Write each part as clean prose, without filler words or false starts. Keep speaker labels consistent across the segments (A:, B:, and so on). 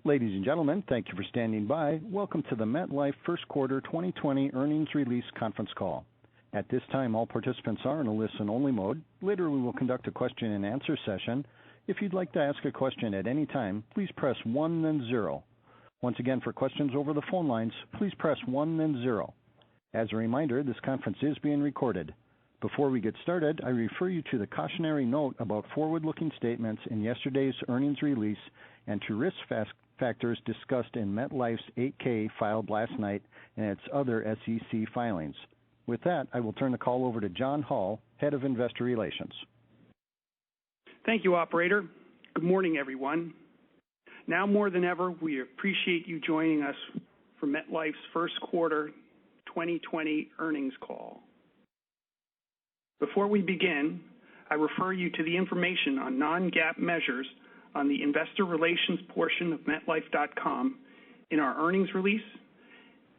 A: Ladies and gentlemen, thank you for standing by. Welcome to the MetLife First Quarter 2020 Earnings Release Conference Call. At this time, all participants are in a listen-only mode. Later, we will conduct a question-and-answer session. If you'd like to ask a question at any time, please press 1 then 0. Once again, for questions over the phone lines, please press 1 then 0. As a reminder, this conference is being recorded. Before we get started, I refer you to the cautionary note about forward-looking statements in yesterday's earnings release and to risk factors discussed in MetLife's 8-K filed last night and its other SEC filings. With that, I will turn the call over to John Hall, Head of Investor Relations.
B: Thank you, Operator. Good morning, everyone. Now more than ever, we appreciate you joining us for MetLife's First Quarter 2020 Earnings Call. Before we begin, I refer you to the information on non-GAAP measures on the investor relations portion of MetLife.com in our earnings release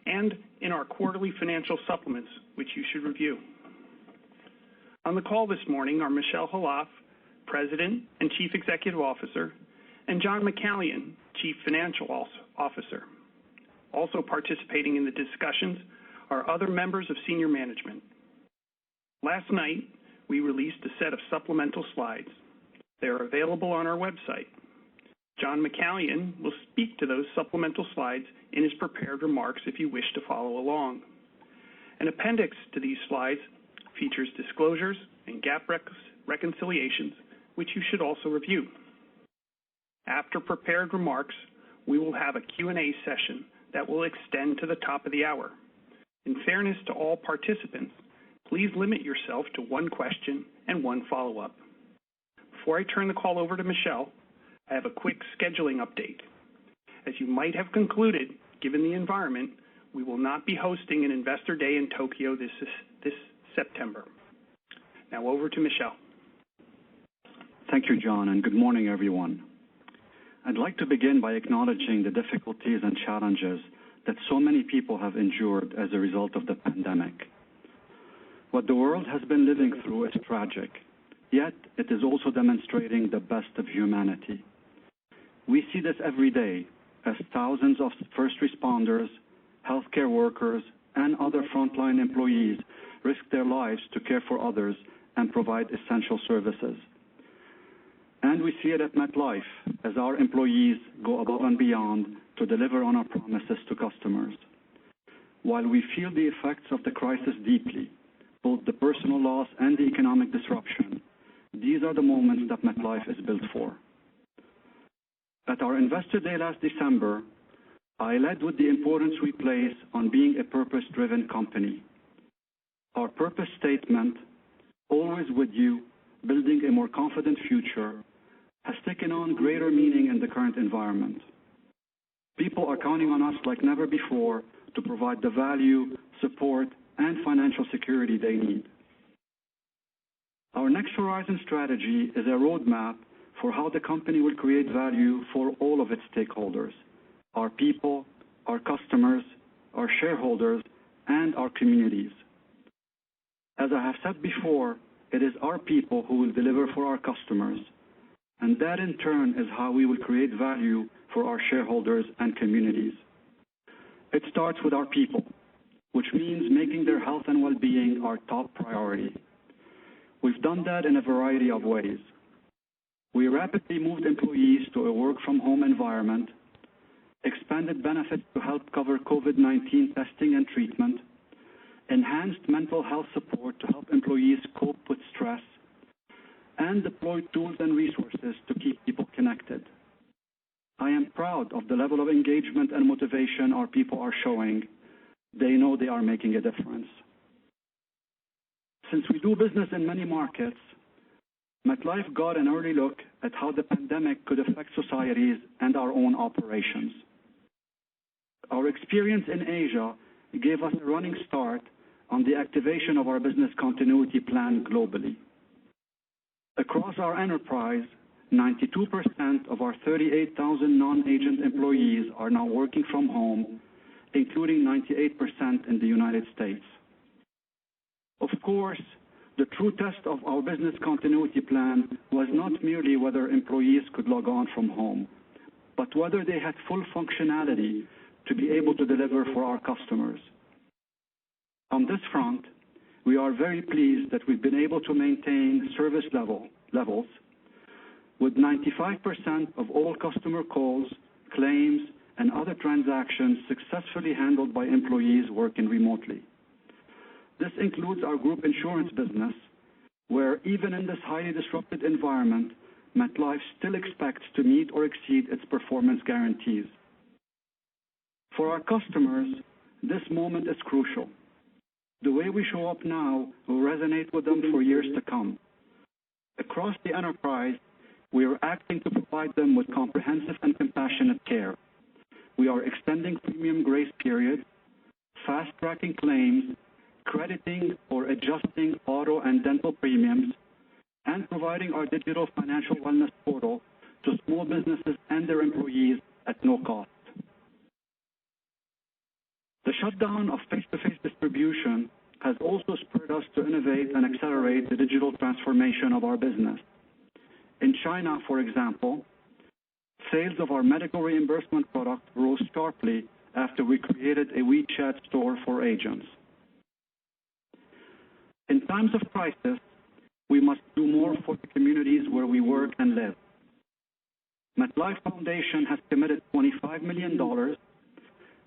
B: and in our quarterly financial supplements, which you should review. On the call this morning are Michel, Khalaf, President and Chief Executive Officer, and John McCallion, Chief Financial Officer. Also participating in the discussions are other members of senior management. Last night, we released a set of supplemental slides. They are available on our website. John McCallion will speak to those supplemental slides in his prepared remarks if you wish to follow along. An appendix to these slides features disclosures and GAAP reconciliations, which you should also review. After prepared remarks, we will have a Q&A session that will extend to the top of the hour. In fairness to all participants, please limit yourself to one question and one follow-up. Before I turn the call over to Michel, I have a quick scheduling update. As you might have concluded, given the environment, we will not be hosting an Investor Day in Tokyo this September. Now over to Michel.
C: Thank you, John, and good morning, everyone. I'd like to begin by acknowledging the difficulties and challenges that so many people have endured as a result of the pandemic. What the world has been living through is tragic, yet it is also demonstrating the best of humanity. We see this every day as thousands of first responders, healthcare workers, and other frontline employees risk their lives to care for others and provide essential services. And we see it at MetLife as our employees go above and beyond to deliver on our promises to customers. While we feel the effects of the crisis deeply, both the personal loss and the economic disruption, these are the moments that MetLife is built for. At our Investor Day last December, I led with the importance we place on being a purpose-driven company. Our purpose statement, always with you, building a more confident future, has taken on greater meaning in the current environment. People are counting on us like never before to provide the value, support, and financial security they need. Our Next Horizon strategy is a roadmap for how the company will create value for all of its stakeholders, our people, our customers, our shareholders, and our communities. As I have said before, it is our people who will deliver for our customers, and that in turn is how we will create value for our shareholders and communities. It starts with our people, which means making their health and well-being our top priority. We've done that in a variety of ways. We rapidly moved employees to a work-from-home environment, expanded benefits to help cover COVID-19 testing and treatment, enhanced mental health support to help employees cope with stress, and deployed tools and resources to keep people connected. I am proud of the level of engagement and motivation our people are showing. They know they are making a difference. Since we do business in many markets, MetLife got an early look at how the pandemic could affect societies and our own operations. Our experience in Asia gave us a running start on the activation of our business continuity plan globally. Across our enterprise, 92% of our 38,000 non-agent employees are now working from home, including 98% in the United States. Of course, the true test of our business continuity plan was not merely whether employees could log on from home, but whether they had full functionality to be able to deliver for our customers. On this front, we are very pleased that we've been able to maintain service levels with 95% of all customer calls, claims, and other transactions successfully handled by employees working remotely. This includes our group insurance business, where even in this highly disrupted environment, MetLife still expects to meet or exceed its performance guarantees. For our customers, this moment is crucial. The way we show up now will resonate with them for years to come. Across the enterprise, we are acting to provide them with comprehensive and compassionate care. We are extending premium grace periods, fast-tracking claims, crediting or adjusting auto and dental premiums, and providing our digital financial wellness portal to small businesses and their employees at no cost. The shutdown of face-to-face distribution has also spurred us to innovate and accelerate the digital transformation of our business. In China, for example, sales of our medical reimbursement product rose sharply after we created a WeChat store for agents. In times of crisis, we must do more for the communities where we work and live. MetLife Foundation has committed $25 million,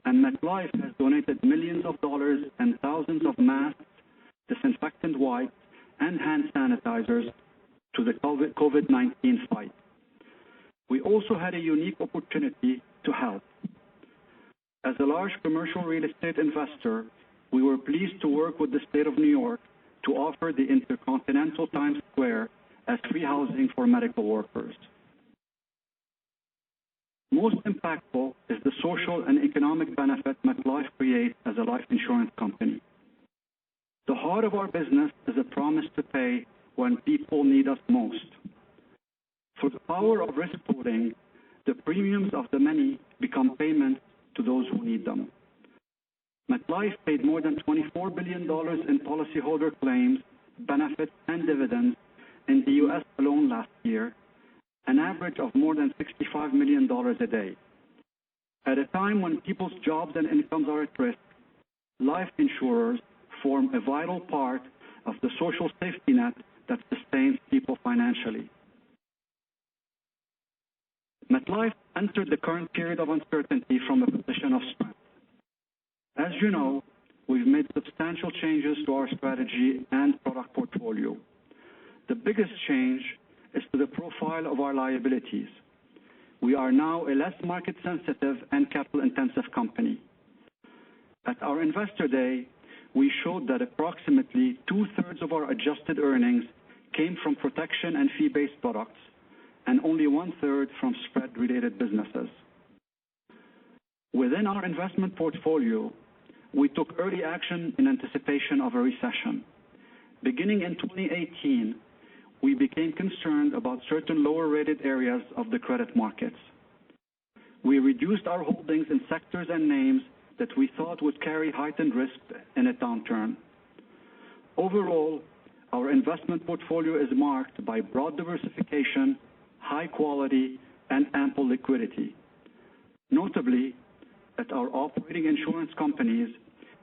C: and MetLife has donated millions of dollars and thousands of masks, disinfectant wipes, and hand sanitizers to the COVID-19 fight. We also had a unique opportunity to help. As a large commercial real estate investor, we were pleased to work with the state of New York to offer the Intercontinental Times Square as free housing for medical workers. Most impactful is the social and economic benefit MetLife creates as a life insurance company. The heart of our business is a promise to pay when people need us most. Through the power of risk pooling, the premiums of the many become payments to those who need them. MetLife paid more than $24 billion in policyholder claims, benefits, and dividends in the U.S. alone last year, an average of more than $65 million a day. At a time when people's jobs and incomes are at risk, life insurers form a vital part of the social safety net that sustains people financially. MetLife entered the current period of uncertainty from a position of strength. As you know, we've made substantial changes to our strategy and product portfolio. The biggest change is to the profile of our liabilities. We are now a less market-sensitive and capital-intensive company. At our Investor Day, we showed that approximately two-thirds of our adjusted earnings came from protection and fee-based products, and only one-third from spread-related businesses. Within our investment portfolio, we took early action in anticipation of a recession. Beginning in 2018, we became concerned about certain lower-rated areas of the credit markets. We reduced our holdings in sectors and names that we thought would carry heightened risk in a downturn. Overall, our investment portfolio is marked by broad diversification, high quality, and ample liquidity. Notably, at our operating insurance companies,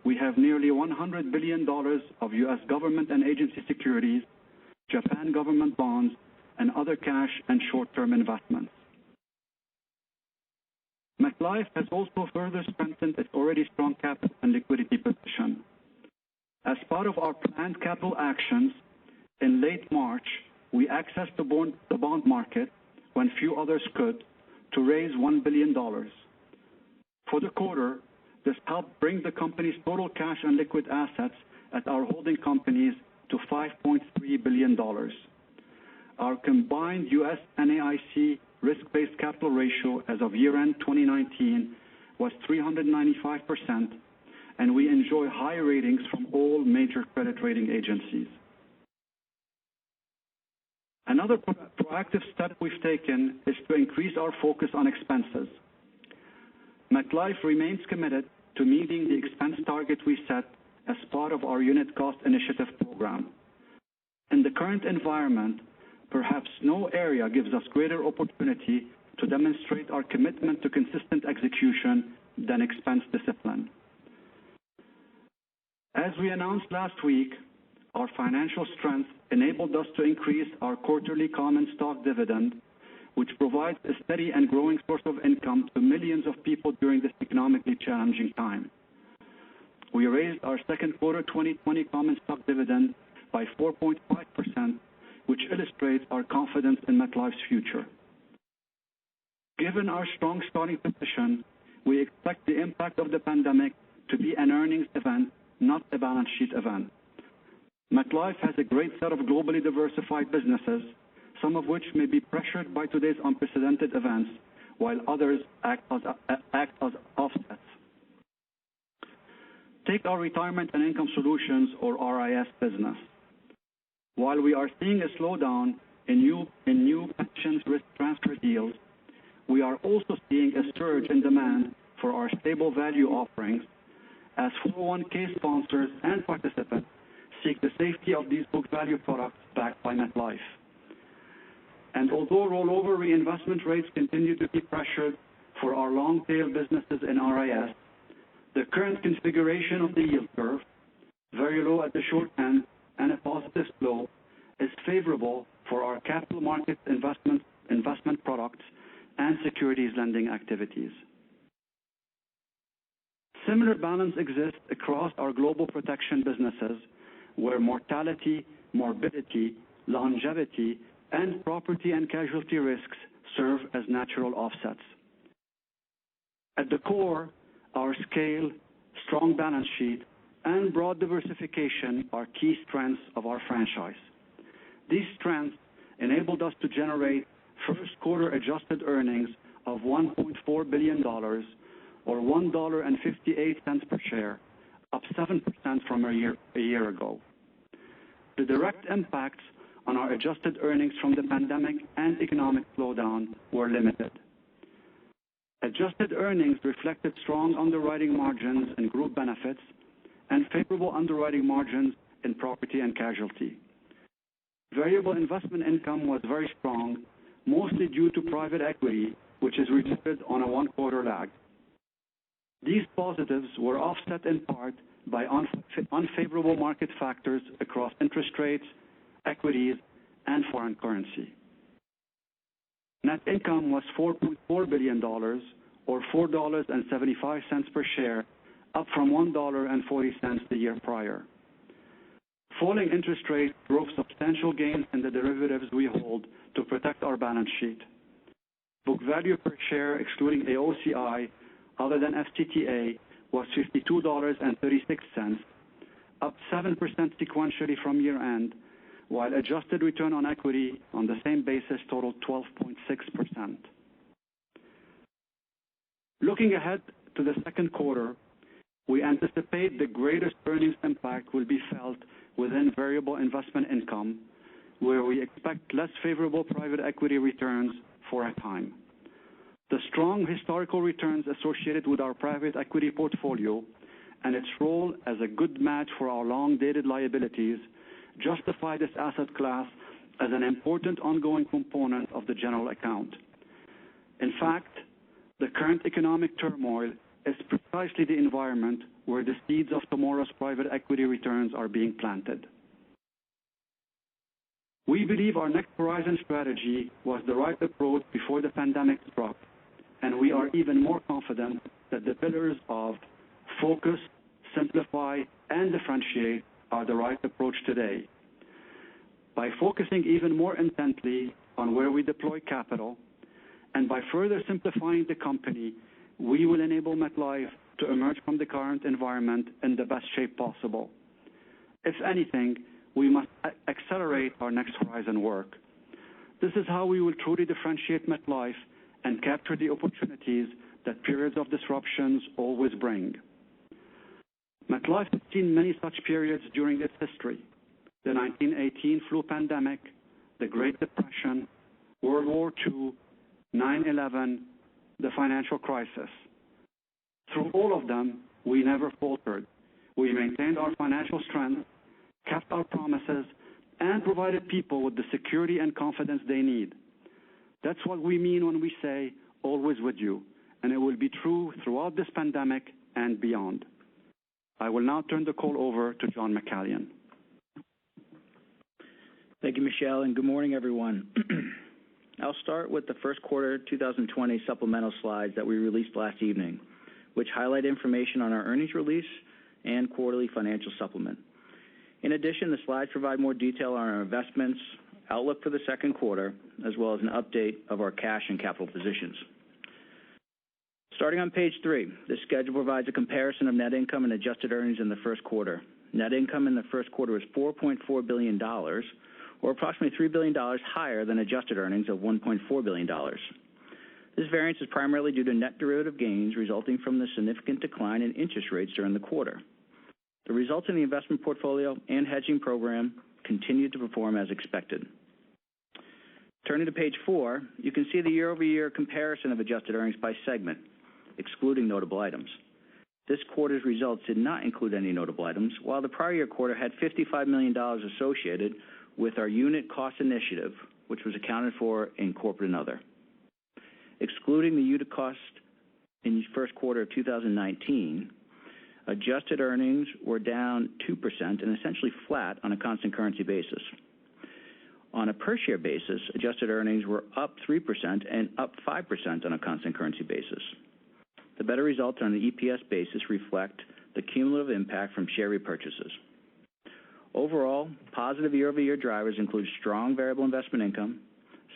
C: we have nearly $100 billion of U.S. government and agency securities, Japan government bonds, and other cash and short-term investments. MetLife has also further strengthened its already strong capital and liquidity position. As part of our planned capital actions, in late March, we accessed the bond market when few others could to raise $1 billion. For the quarter, this helped bring the company's total cash and liquid assets at our holding companies to $5.3 billion. Our combined U.S. NAIC risk-based capital ratio as of year-end 2019 was 395%, and we enjoy high ratings from all major credit rating agencies. Another proactive step we've taken is to increase our focus on expenses. MetLife remains committed to meeting the expense target we set as part of our unit cost initiative program. In the current environment, perhaps no area gives us greater opportunity to demonstrate our commitment to consistent execution than expense discipline. As we announced last week, our financial strength enabled us to increase our quarterly common stock dividend, which provides a steady and growing source of income to millions of people during this economically challenging time. We raised our second quarter 2020 common stock dividend by 4.5%, which illustrates our confidence in MetLife's future. Given our strong starting position, we expect the impact of the pandemic to be an earnings event, not a balance sheet event. MetLife has a great set of globally diversified businesses, some of which may be pressured by today's unprecedented events, while others act as offsets. Take our Retirement and Income Solutions, or RIS, business. While we are seeing a slowdown in new pensions risk transfer deals, we are also seeing a surge in demand for our stable value offerings as 401k sponsors and participants seek the safety of these book value products backed by MetLife. And although rollover reinvestment rates continue to be pressured for our long-tail businesses in RIS, the current configuration of the yield curve, very low at the short end and a positive slope, is favorable for our capital markets investment products and securities lending activities. Similar balance exists across our global protection businesses, where mortality, morbidity, longevity, and property and casualty risks serve as natural offsets. At the core, our scale, strong balance sheet, and broad diversification are key strengths of our franchise. These strengths enabled us to generate first quarter adjusted earnings of $1.4 billion, or $1.58 per share, up 7% from a year ago. The direct impacts on our adjusted earnings from the pandemic and economic slowdown were limited. Adjusted earnings reflected strong underwriting margins in group benefits and favorable underwriting margins in property and casualty. Variable investment income was very strong, mostly due to private equity, which is reported on a one-quarter lag. These positives were offset in part by unfavorable market factors across interest rates, equities, and foreign currency. Net income was $4.4 billion, or $4.75 per share, up from $1.40 the year prior. Falling interest rates drove substantial gains in the derivatives we hold to protect our balance sheet. Book value per share, excluding AOCI, other than FTTA, was $52.36, up 7% sequentially from year-end, while adjusted return on equity on the same basis totaled 12.6%. Looking ahead to the second quarter, we anticipate the greatest earnings impact will be felt within variable investment income, where we expect less favorable private equity returns for a time. The strong historical returns associated with our private equity portfolio and its role as a good match for our long-dated liabilities justify this asset class as an important ongoing component of the general account. In fact, the current economic turmoil is precisely the environment where the seeds of tomorrow's private equity returns are being planted. We believe our Next Horizon strategy was the right approach before the pandemic struck, and we are even more confident that the pillars of focus, simplify, and differentiate are the right approach today. By focusing even more intently on where we deploy capital, and by further simplifying the company, we will enable MetLife to emerge from the current environment in the best shape possible. If anything, we must accelerate our Next Horizon work. This is how we will truly differentiate MetLife and capture the opportunities that periods of disruptions always bring. MetLife has seen many such periods during its history: the 1918 flu pandemic, the Great Depression, World War II, 9/11, the financial crisis. Through all of them, we never faltered. We maintained our financial strength, kept our promises, and provided people with the security and confidence they need. That's what we mean when we say always with you, and it will be true throughout this pandemic and beyond. I will now turn the call over to John McCallion.
D: Thank you, Michel, and good morning, everyone. I'll start with the first quarter 2020 supplemental slides that we released last evening, which highlight information on our earnings release and quarterly financial supplement. In addition, the slides provide more detail on our investments, outlook for the second quarter, as well as an update of our cash and capital positions. Starting on page 3, this schedule provides a comparison of net income and adjusted earnings in the first quarter. Net income in the first quarter was $4.4 billion, or approximately $3 billion higher than adjusted earnings of $1.4 billion. This variance is primarily due to net derivative gains resulting from the significant decline in interest rates during the quarter. The results in the investment portfolio and hedging program continued to perform as expected. Turning to page 4, you can see the year-over-year comparison of adjusted earnings by segment, excluding notable items. This quarter's results did not include any notable items, while the prior year quarter had $55 million associated with our unit cost initiative, which was accounted for in corporate and other. Excluding the unit cost in the first quarter of 2019, adjusted earnings were down 2% and essentially flat on a constant currency basis. On a per-share basis, adjusted earnings were up 3% and up 5% on a constant currency basis. The better results on an EPS basis reflect the cumulative impact from share repurchases. Overall, positive year-over-year drivers include strong variable investment income,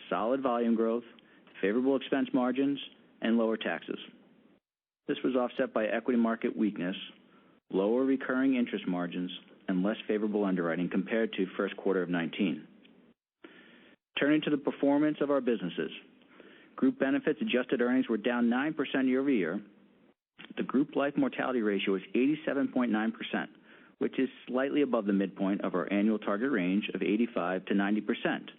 D: solid volume growth, favorable expense margins, and lower taxes. This was offset by equity market weakness, lower recurring interest margins, and less favorable underwriting compared to first quarter of 2019. Turning to the performance of our businesses. Group Benefits adjusted earnings were down 9% year-over-year. The group life mortality ratio is 87.9%, which is slightly above the midpoint of our annual target range of 85 to 90%,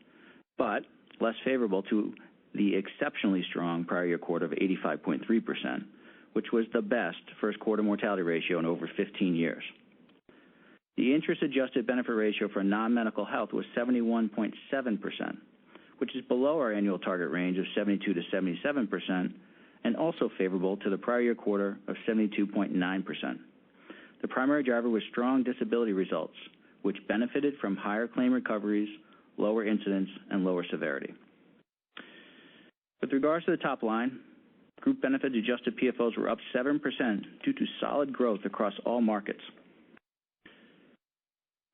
D: but less favorable to the exceptionally strong prior year quarter of 85.3%, which was the best first quarter mortality ratio in over 15 years. The interest-adjusted benefit ratio for non-medical health was 71.7%, which is below our annual target range of 72 to 77%, and also favorable to the prior year quarter of 72.9%. The primary driver was strong disability results, which benefited from higher claim recoveries, lower incidence, and lower severity. With regards to the top line, Group Benefits adjusted PFOs were up 7% due to solid growth across all markets.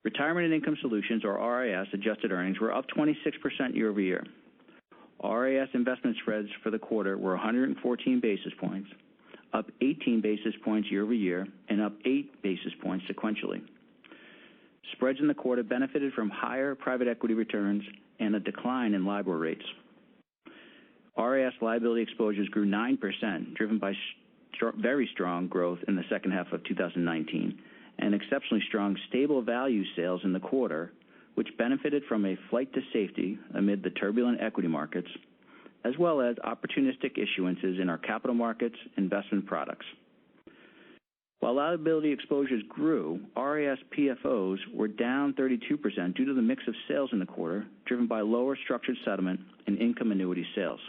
D: Retirement and Income Solutions, or RIS, adjusted earnings were up 26% year-over-year. RIS investment spreads for the quarter were 114 basis points, up 18 basis points year-over-year, and up 8 basis points sequentially. Spreads in the quarter benefited from higher private equity returns and a decline in LIBOR rates. RIS liability exposures grew 9%, driven by very strong growth in the second half of 2019, and exceptionally strong stable value sales in the quarter, which benefited from a flight to safety amid the turbulent equity markets, as well as opportunistic issuances in our capital markets investment products. While liability exposures grew, RIS PFOs were down 32% due to the mix of sales in the quarter, driven by lower structured settlement and income annuity sales.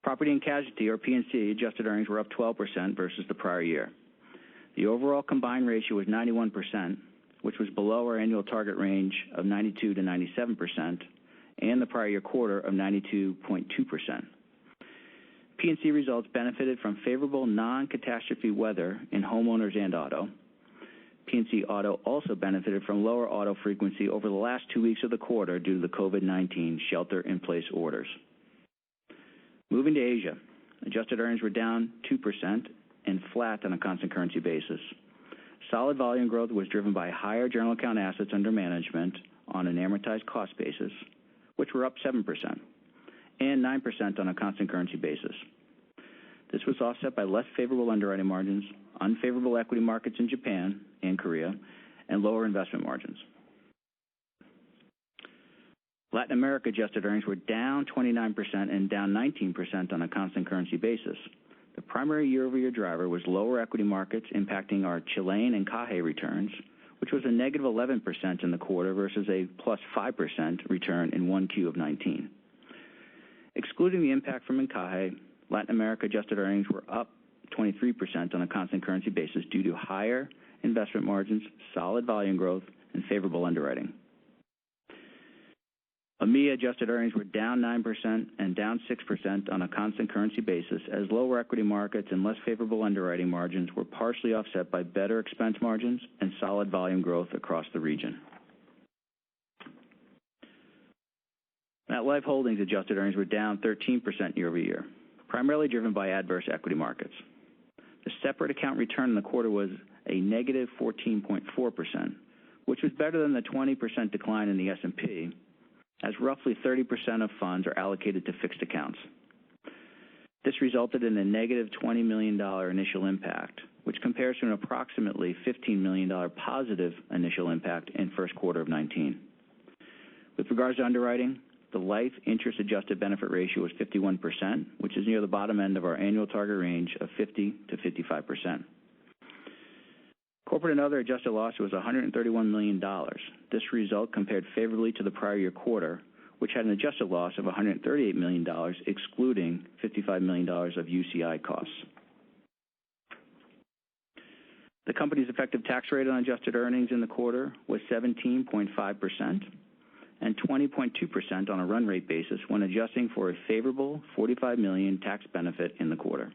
D: Property and Casualty, or P&C, adjusted earnings were up 12% versus the prior year. The overall combined ratio was 91%, which was below our annual target range of 92 to 97%, and the prior year quarter of 92.2%. P&C results benefited from favorable non-catastrophe weather in homeowners and auto. P&C auto also benefited from lower auto frequency over the last 2 weeks of the quarter due to the COVID-19 shelter-in-place orders. Moving to Asia, adjusted earnings were down 2% and flat on a constant currency basis. Solid volume growth was driven by higher general account assets under management on an amortized cost basis, which were up 7%, and 9% on a constant currency basis. This was offset by less favorable underwriting margins, unfavorable equity markets in Japan and Korea, and lower investment margins. Latin America adjusted earnings were down 29% and down 19% on a constant currency basis. The primary year-over-year driver was lower equity markets impacting our Chilean and Caje returns, which was a negative 11% in the quarter versus a plus 5% return in 1Q of 19. Excluding the impact from Encaje, Latin America adjusted earnings were up 23% on a constant currency basis due to higher investment margins, solid volume growth, and favorable underwriting. EMEA adjusted earnings were down 9% and down 6% on a constant currency basis as lower equity markets and less favorable underwriting margins were partially offset by better expense margins and solid volume growth across the region. MetLife Holdings adjusted earnings were down 13% year over year, primarily driven by adverse equity markets. The separate account return in the quarter was a negative 14.4%, which was better than the 20% decline in the S&P, as roughly 30% of funds are allocated to fixed accounts. This resulted in a negative $20 million initial impact, which compares to an approximately $15 million positive initial impact in first quarter of 2019. With regards to underwriting, the life interest adjusted benefit ratio was 51%, which is near the bottom end of our annual target range of 50 to 55%. Corporate and other adjusted loss was $131 million. This result compared favorably to the prior year quarter, which had an adjusted loss of $138 million, excluding $55 million of UCI costs. The company's effective tax rate on adjusted earnings in the quarter was 17.5% and 20.2% on a run rate basis when adjusting for a favorable $45 million tax benefit in the quarter.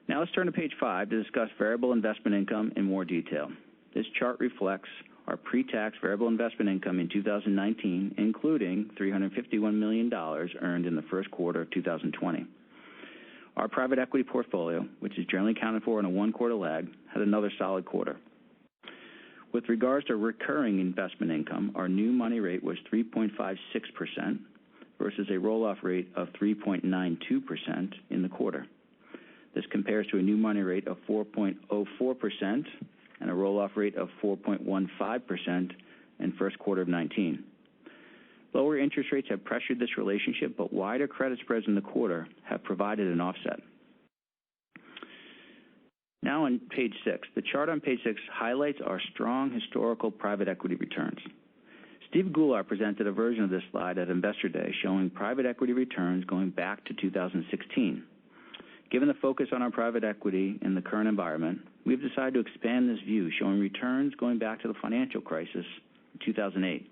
D: Now let's turn to page 5 to discuss variable investment income in more detail. This chart reflects our pre-tax variable investment income in 2019, including $351 million earned in the first quarter of 2020. Our private equity portfolio, which is generally accounted for in a one-quarter lag, had another solid quarter. With regards to recurring investment income, our new money rate was 3.56% versus a roll-off rate of 3.92% in the quarter. This compares to a new money rate of 4.04% and a roll-off rate of 4.15% in first quarter of 2019. Lower interest rates have pressured this relationship, but wider credit spreads in the quarter have provided an offset. Now on page 6, the chart on page 6 highlights our strong historical private equity returns. Steve Goulart presented a version of this slide at Investor Day showing private equity returns going back to 2016. Given the focus on our private equity in the current environment, we've decided to expand this view, showing returns going back to the financial crisis in 2008.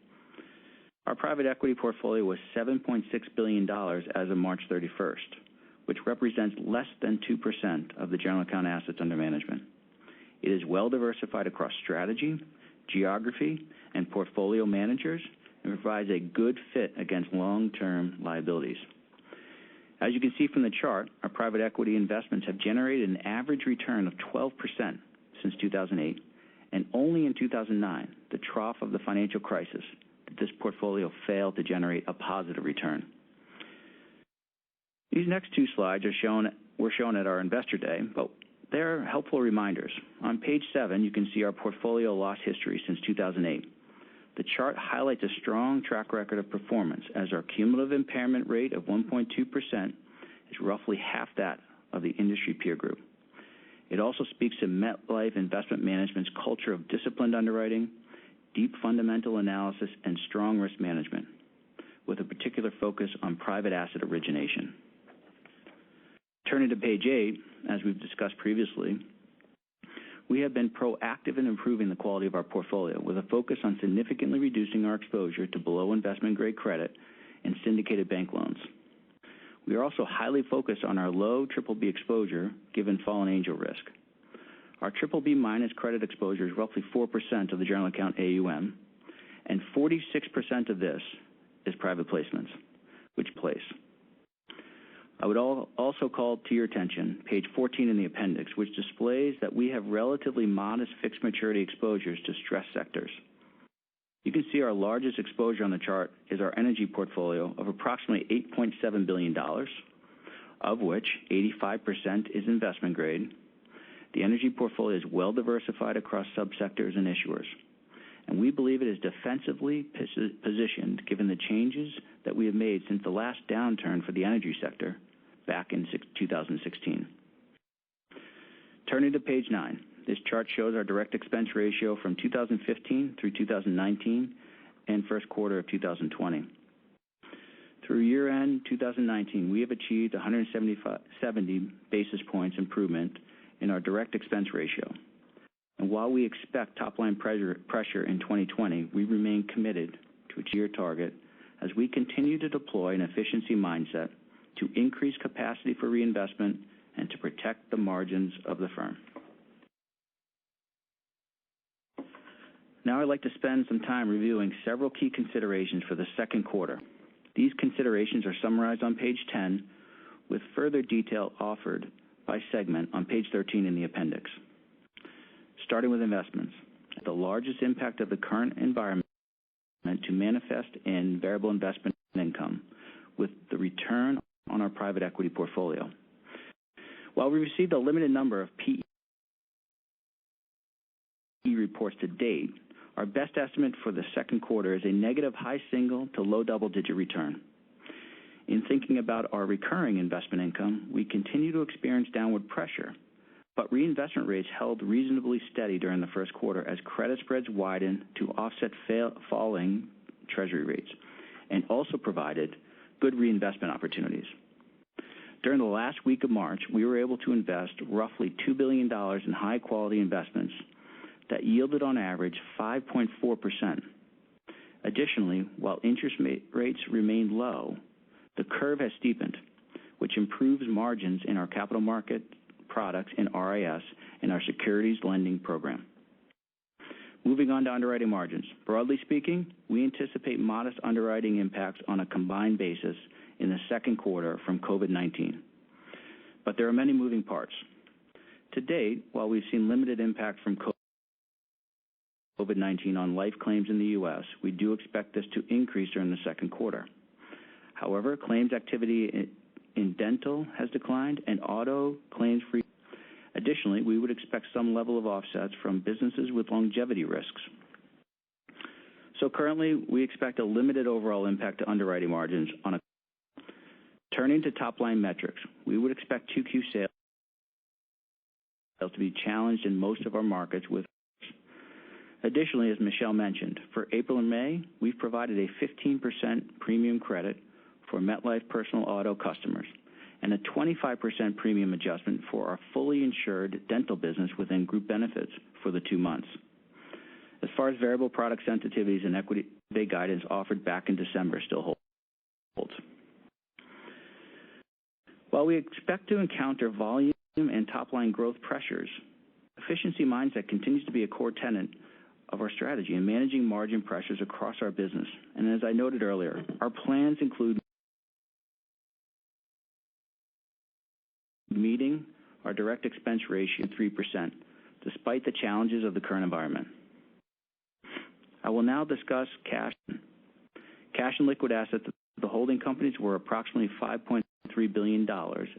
D: Our private equity portfolio was $7.6 billion as of March 31st, which represents less than 2% of the general account assets under management. It is well diversified across strategy, geography, and portfolio managers, and provides a good fit against long-term liabilities. As you can see from the chart, our private equity investments have generated an average return of 12% since 2008, and only in 2009, the trough of the financial crisis, did this portfolio fail to generate a positive return. These next two slides were shown at our Investor Day, but they're helpful reminders. On page 7, you can see our portfolio loss history since 2008. The chart highlights a strong track record of performance as our cumulative impairment rate of 1.2% is roughly half that of the industry peer group. It also speaks to MetLife Investment Management's culture of disciplined underwriting, deep fundamental analysis, and strong risk management, with a particular focus on private asset origination. Turning to page 8, as we've discussed previously, we have been proactive in improving the quality of our portfolio with a focus on significantly reducing our exposure to below investment grade credit and syndicated bank loans. We are also highly focused on our low BBB exposure given fallen angel risk. Our BBB minus credit exposure is roughly 4% of the general account AUM, and 46% of this is private placements, which place. I would also call to your attention page 14 in the appendix, which displays that we have relatively modest fixed maturity exposures to stress sectors. You can see our largest exposure on the chart is our energy portfolio of approximately $8.7 billion, of which 85% is investment grade. The energy portfolio is well diversified across subsectors and issuers, and we believe it is defensively positioned given the changes that we have made since the last downturn for the energy sector back in 2016. Turning to page 9, this chart shows our direct expense ratio from 2015 through 2019 and first quarter of 2020. Through year-end 2019, we have achieved 170 basis points improvement in our direct expense ratio. And while we expect top-line pressure in 2020, we remain committed to achieve our target as we continue to deploy an efficiency mindset to increase capacity for reinvestment and to protect the margins of the firm. Now I'd like to spend some time reviewing several key considerations for the second quarter. These considerations are summarized on page 10, with further detail offered by segment on page 13 in the appendix. Starting with investments, the largest impact of the current environment to manifest in variable investment income with the return on our private equity portfolio. While we received a limited number of PE reports to date, our best estimate for the second quarter is a negative high single to low double-digit return. In thinking about our recurring investment income, we continue to experience downward pressure, but reinvestment rates held reasonably steady during the first quarter as credit spreads widened to offset falling treasury rates and also provided good reinvestment opportunities. During the last week of March, we were able to invest roughly $2 billion in high-quality investments that yielded on average 5.4%. Additionally, while interest rates remained low, the curve has steepened, which improves margins in our capital market products in RIS and our securities lending program. Moving on to underwriting margins. Broadly speaking, we anticipate modest underwriting impacts on a combined basis in the second quarter from COVID-19. But there are many moving parts. To date, while we've seen limited impact from COVID-19 on life claims in the U.S., we do expect this to increase during the second quarter. However, claims activity in dental has declined and auto claims free. Additionally, we would expect some level of offsets from businesses with longevity risks. So currently, we expect a limited overall impact to underwriting margins on a. Turning to top-line metrics, we would expect 2Q sales to be challenged in most of our markets with. Additionally, as Michel mentioned, for April and May, we've provided a 15% premium credit for MetLife personal auto customers and a 25% premium adjustment for our fully insured dental business within group benefits for the 2 months. As far as variable product sensitivities and equity day guidance offered back in December still holds. While we expect to encounter volume and top-line growth pressures, efficiency mindset continues to be a core tenet of our strategy in managing margin pressures across our business. And as I noted earlier, our plans include meeting our direct expense ratio 3%, despite the challenges of the current environment. I will now discuss cash. Cash and liquid assets of the holding companies were approximately $5.3 billion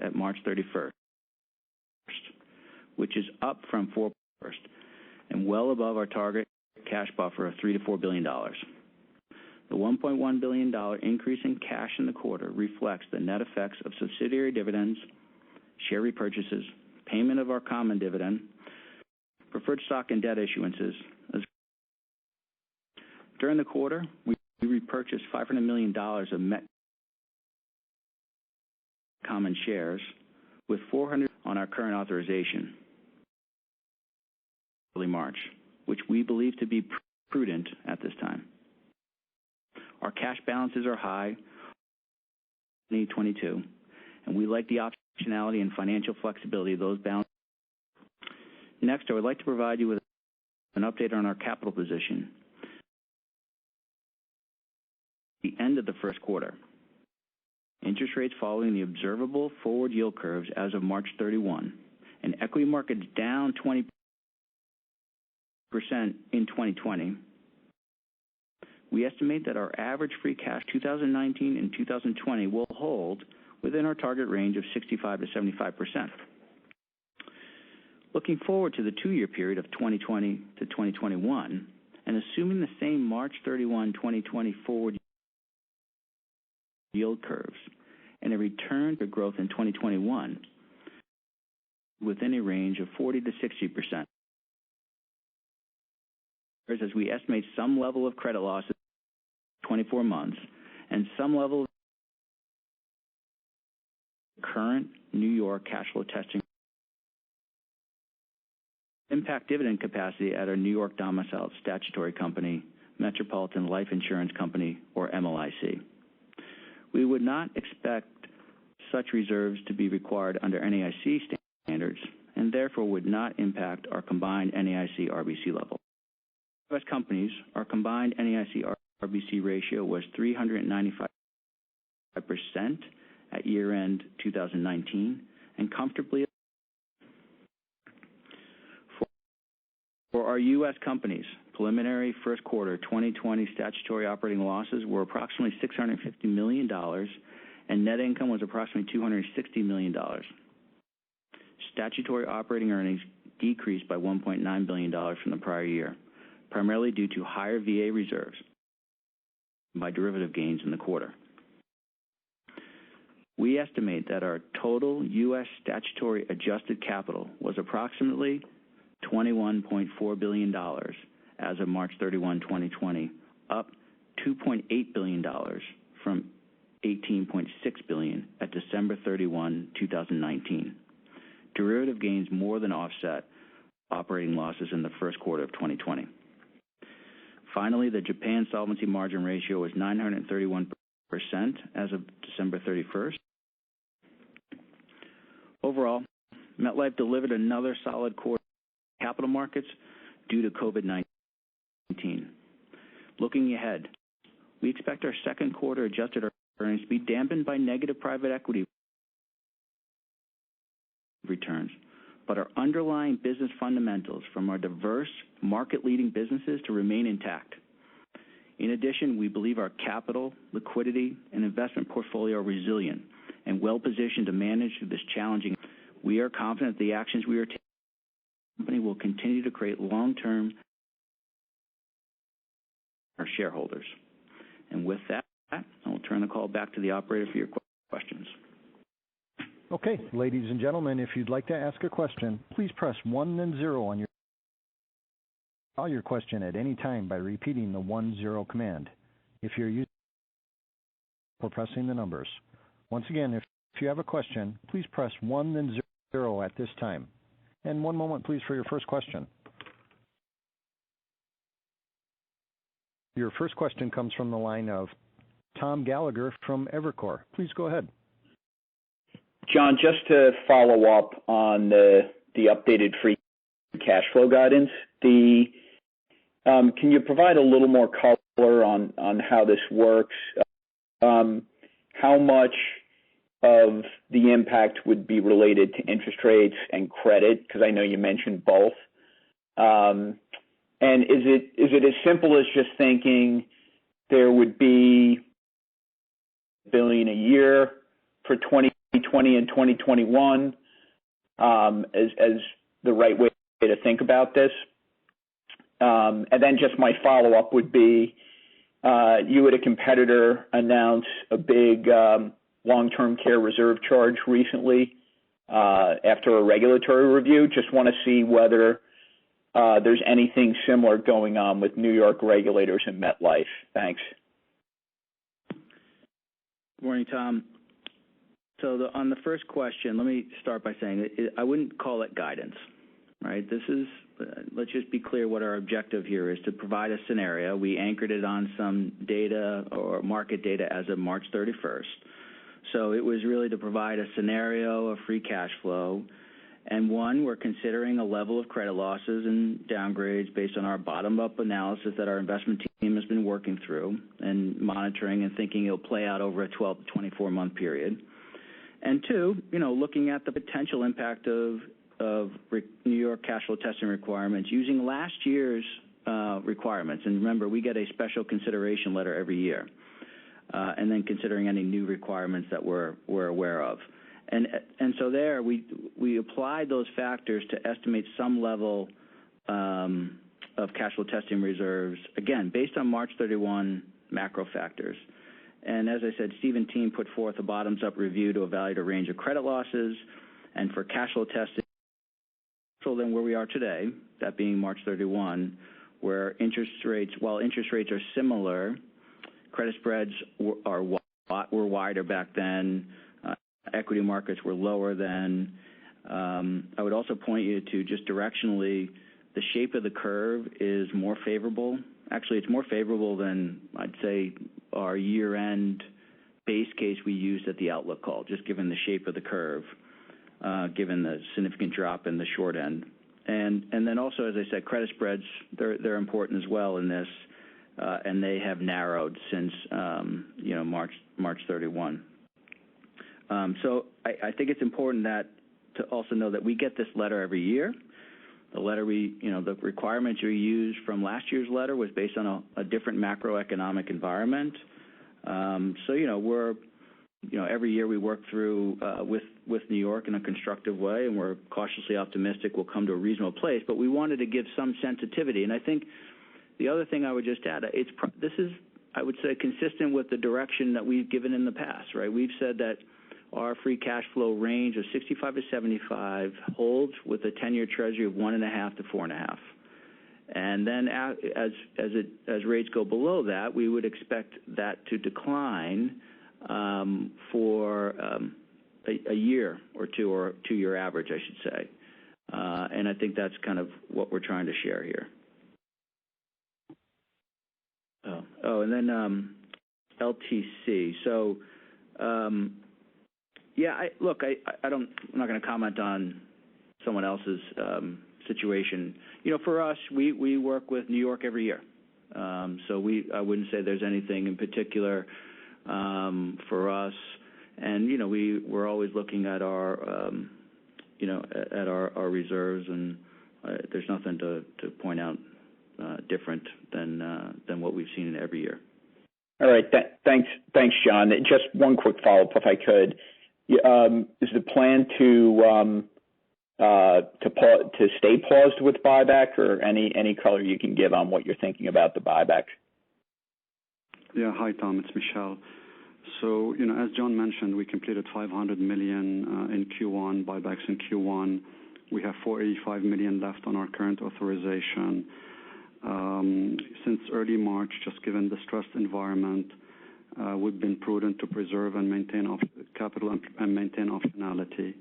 D: at March 31st, which is up from 4% and well above our target cash buffer of $3 to $4 billion. The $1.1 billion increase in cash in the quarter reflects the net effects of subsidiary dividends, share repurchases, payment of our common dividend, preferred stock and debt issuances. During the quarter, we repurchased $500 million of Met common shares with $400 on our current authorization early March, which we believe to be prudent at this time. Our cash balances are high, 2022, and we like the optionality and financial flexibility of those balances. Next, I would like to provide you with an update on our capital position. The end of the first quarter. Interest rates following the observable forward yield curves as of March 31, and equity markets down 20% in 2020. We estimate that our average free cash 2019 and 2020 will hold within our target range of 65 to 75%. Looking forward to the 2-year period of 2020 to 2021, and assuming the same March 31, 2020 forward yield curves and a return to growth in 2021 within a range of 40 to 60%. As we estimate some level of credit losses 24 months and some level current New York cash flow testing impact dividend capacity at our New York domiciled statutory company, Metropolitan Life Insurance Company, or MLIC. We would not expect such reserves to be required under NAIC standards and therefore would not impact our combined NAIC RBC level. U.S. companies, our combined NAIC RBC ratio was 395% at year-end 2019 and comfortably. For our U.S. companies, preliminary first quarter 2020 statutory operating losses were approximately $650 million, and net income was approximately $260 million. Statutory operating earnings decreased by $1.9 billion from the prior year, primarily due to higher VA reserves by derivative gains in the quarter. We estimate that our total U.S. statutory adjusted capital was approximately $21.4 billion as of March 31, 2020, up $2.8 billion from $18.6 billion at December 31, 2019. Derivative gains more than offset operating losses in the first quarter of 2020. Finally, the Japan solvency margin ratio was 931% as of December 31st. Overall, MetLife delivered another solid quarter in capital markets due to COVID-19. Looking ahead, we expect our second quarter adjusted earnings to be dampened by negative private equity returns, but our underlying business fundamentals from our diverse market-leading businesses to remain intact. In addition, we believe our capital, liquidity, and investment portfolio are resilient and well-positioned to manage through this challenging. We are confident the actions we are taking the company will continue to create long-term our shareholders. And with that, I will turn the call back to the operator for your questions.
A: Okay, ladies and gentlemen, if you'd like to ask a question, please press 1 then 0 on your question at any time by repeating the 1-0 command. If you're using for pressing the numbers. Once again, if you have a question, please press 1 then 0 at this time. And one moment, please, for your first question. Your first question comes from the line of Tom Gallagher from Evercore. Please go ahead.
E: John, just to follow up on the updated free cash flow guidance, can you provide a little more color on how this works? How much of the impact would be related to interest rates and credit? Because I know you mentioned both. And is it as simple as just thinking there would be $1 billion a year for 2020 and 2021 as the right way to think about this? And then just my follow-up would be, you had a competitor announce a big long-term care reserve charge recently after a regulatory review. Just want to see whether there's anything similar going on with New York regulators and MetLife. Thanks.
D: Good morning, Tom. So on the first question, let me start by saying I wouldn't call it guidance, right? This is, let's just be clear what our objective here is, to provide a scenario. We anchored it on some data or market data as of March 31st. So it was really to provide a scenario of free cash flow. And one, we're considering a level of credit losses and downgrades based on our bottom-up analysis that our investment team has been working through and monitoring and thinking it'll play out over a 12 to 24-month period. And two, looking at the potential impact of New York cash flow testing requirements using last year's requirements. And remember, we get a special consideration letter every year. And then considering any new requirements that we're aware of. And so there, we applied those factors to estimate some level of cash flow testing reserves, again, based on March 31 macro factors. And as I said, Steve and team put forth a bottoms-up review to evaluate a range of credit losses. And for cash flow testing, so then where we are today, that being March 31, where while interest rates are similar, credit spreads were wider back then. equity markets were lower than. I would also point you to just directionally, the shape of the curve is more favorable. Actually, it's more favorable than, I'd say, our year-end base case we used at the outlook call, just given the shape of the curve, given the significant drop in the short end. And then also, as I said, credit spreads, they're important as well in this, and they have narrowed since, March 31. So I think it's important to also know that we get this letter every year. The letter the requirements we used from last year's letter was based on a different macroeconomic environment. We're, every year we work through with New York in a constructive way, and we're cautiously optimistic we'll come to a reasonable place. But we wanted to give some sensitivity, and I think the other thing I would just add, this is, I would say, consistent with the direction that we've given in the past, right? We've said that our free cash flow range of 65 to 75 holds with a 10-year Treasury of 1.5 to 4.5. And then as rates go below that, we would expect that to decline for a year or two, or a 2-year average, I should say. And I think that's kind of what we're trying to share here. And then LTC. So, I'm not going to comment on someone else's situation. For us, we work with New York every year. So I wouldn't say there's anything in particular for us. And we're always looking at our at our reserves, and there's nothing to point out different than what we've seen every year.
E: All right, thanks, John. Just one quick follow-up, if I could. Is the plan to stay paused with buyback, or any color you can give on what you're thinking about the buyback?
C: Yeah, hi Tom, it's Michel. So as John mentioned, we completed $500 million in Q1 buybacks in Q1. We have $485 million left on our current authorization. Since early March, just given the stressed environment, we've been prudent to preserve and maintain capital and maintain optionality.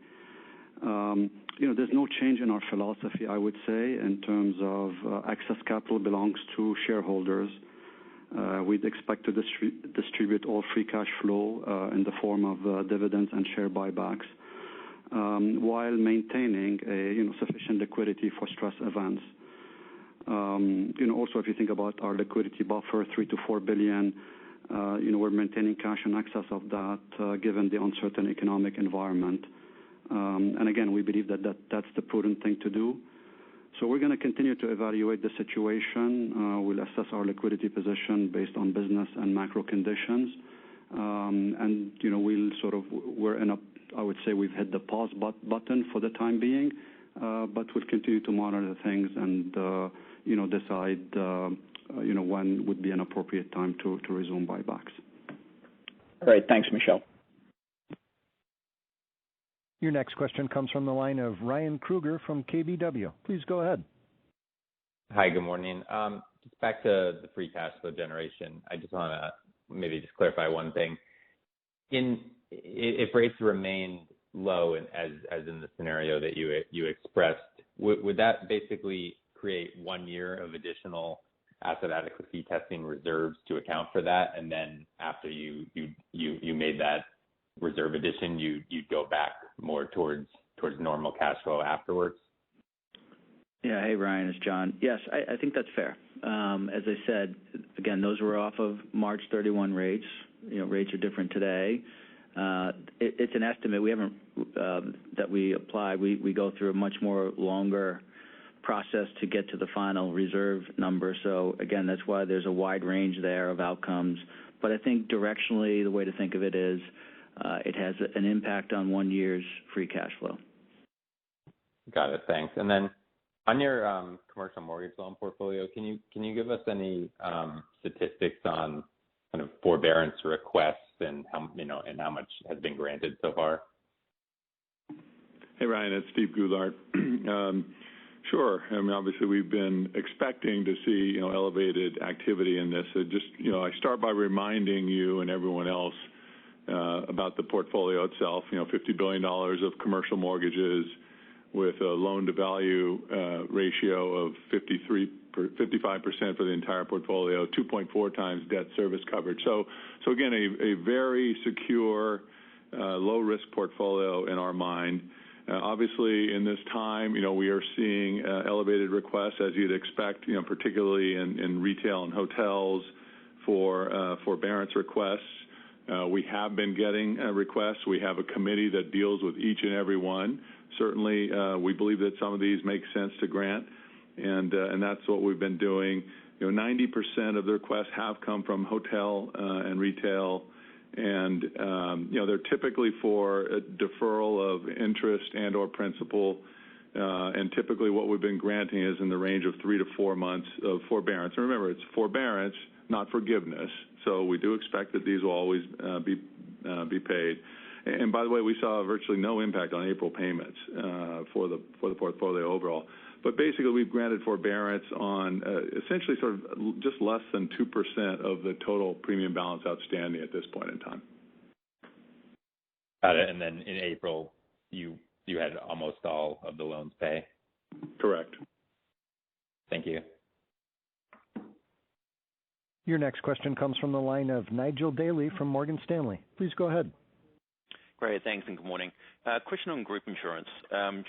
C: There's no change in our philosophy, I would say, in terms of excess capital belongs to shareholders. We'd expect to distribute all free cash flow in the form of dividends and share buybacks, while maintaining sufficient liquidity for stress events. Also, if you think about our liquidity buffer, $3 to $4 billion, we're maintaining cash in excess of that, given the uncertain economic environment. And again, we believe that's the prudent thing to do. So we're going to continue to evaluate the situation. We'll assess our liquidity position based on business and macro conditions. And I would say we've hit the pause button for the time being, but we'll continue to monitor things and decide when would be an appropriate time to resume buybacks.
E: All right, thanks, Michel.
A: Your next question comes from the line of Ryan Krueger from KBW. Please go ahead.
F: Hi, good morning. Just back to the free cash flow generation. I just want to maybe just clarify one thing. If rates remain low, as in the scenario that you expressed, would that basically create 1 year of additional asset adequacy testing reserves to account for that, and then after you made that reserve addition, you'd go back more towards normal cash flow afterwards?
D: Yeah, hey Ryan, it's John. Yes, I think that's fair. As I said, again, those were off of March 31 rates. Rates are different today. It's an estimate. We haven't that we apply. We go through a much more longer process to get to the final reserve number. So again, that's why there's a wide range there of outcomes. But I think directionally, the way to think of it is it has an impact on 1 year's free cash flow.
F: Got it. Thanks. And then on your commercial mortgage loan portfolio, can you give us any statistics on kind of forbearance requests and how much has been granted so far?
G: Hey Ryan, it's Steve Goulart. Sure. I mean, obviously we've been expecting to see elevated activity in this. I start by reminding you and everyone else about the portfolio itself. $50 billion of commercial mortgages with a loan-to-value ratio of 55% for the entire portfolio, 2.4 times debt service coverage. So again, a very secure, low-risk portfolio in our mind. Obviously, in this time, we are seeing elevated requests, as you'd expect, particularly in retail and hotels for forbearance requests. We have been getting requests. We have a committee that deals with each and every one. Certainly, we believe that some of these make sense to grant, and that's what we've been doing. 90% of the requests have come from hotel and retail, and they're typically for a deferral of interest and or principal, and typically what we've been granting is in the range of 3 to 4 months of forbearance. And remember, it's forbearance, not forgiveness, so we do expect that these will always be paid. And by the way, we saw virtually no impact on April payments for the portfolio overall. But basically, we've granted forbearance on essentially sort of just less than 2% of the total premium balance outstanding at this point in time.
F: Got it. And then in April, you had almost all of the loans pay?
G: Correct.
F: Thank you.
A: Your next question comes from the line of Nigel Daly from Morgan Stanley. Please go ahead.
H: Great, thanks, and good morning. Question on group insurance.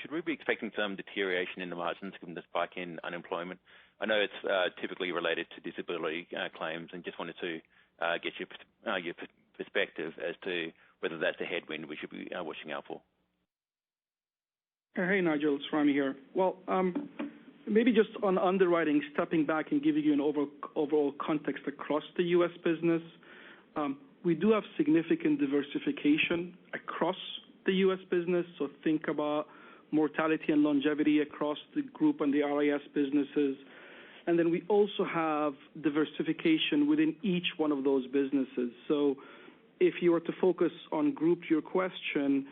H: Should we be expecting some deterioration in the margins given the spike in unemployment? I know it's typically related to disability claims, and just wanted to get your perspective as to whether that's a headwind we should be watching out for.
B: Hey, Nigel, it's Rami here. Well, maybe just on underwriting, stepping back and giving you an overall context across the U.S. business. We do have significant diversification across the U.S. business, so think about mortality and longevity across the group and the RIS businesses. And then we also have diversification within each one of those businesses. So if you were to focus on group, your question,